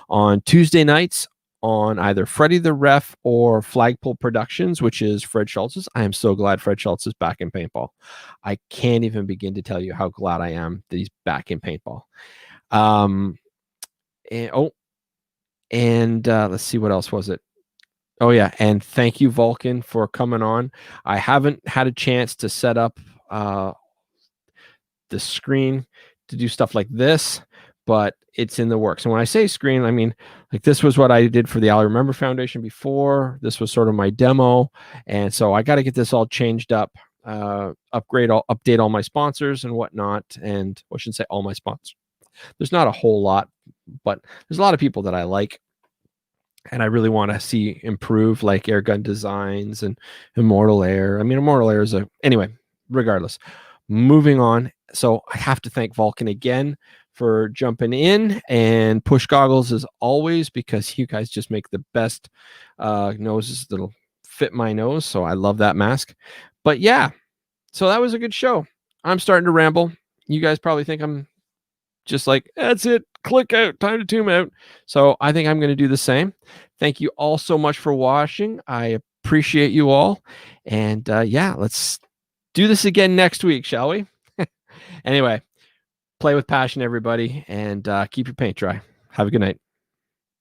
on Tuesday nights on either Freddie the Ref or Flagpole Productions, which is Fred Schultz's. I am so glad Fred Schultz is back in paintball. I can't even begin to tell you how glad I am that he's back in paintball. And let's see, what else was it? Oh yeah, and thank you, Vulcan, for coming on. I haven't had a chance to set up the screen to do stuff like this, but it's in the works. And when I say screen, I mean, like, this was what I did for the I'll Remember Foundation before. This was sort of my demo, and so I got to get this all changed up, update all my sponsors and whatnot. And I shouldn't say all my sponsors. There's not a whole lot, but there's a lot of people that I like and I really want to see improve, like Airgun Designs and Immortal Air. I mean, Immortal Air is anyway, regardless. Moving on. So I have to thank Vulcan again for jumping in, and Push Goggles as always, because you guys just make the best noses that'll fit my nose. So I love that mask. But yeah, so that was a good show. I'm starting to ramble. You guys probably think I'm just like, that's it, click out, time to tune out. So I think I'm going to do the same. Thank you all so much for watching. I appreciate you all. And yeah, let's do this again next week, shall we? Anyway, play with passion, everybody, and keep your paint dry. Have a good night.